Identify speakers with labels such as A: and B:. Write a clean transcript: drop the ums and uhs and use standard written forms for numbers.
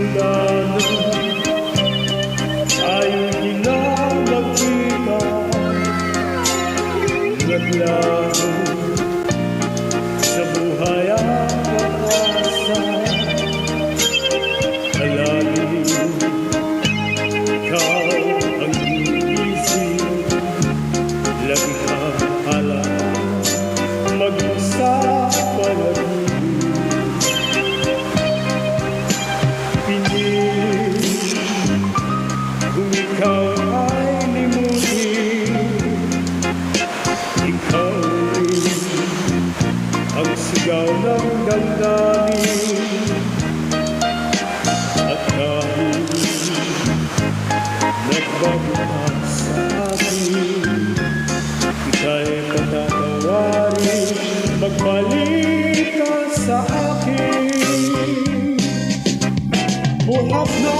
A: Simula nung tayo'y ginagkita, naglaho sa buhay ang pag-asa. Palagi ikaw ang iisip, lagi kang alam, mag-isa palagi. Pinilit kung ikaw ay limutin, ikaw rin ang sigaw ng damdamin. At kahit nagbabukas sa akin, ika'y patatawarin, magbalik ka sa akin. Buhat na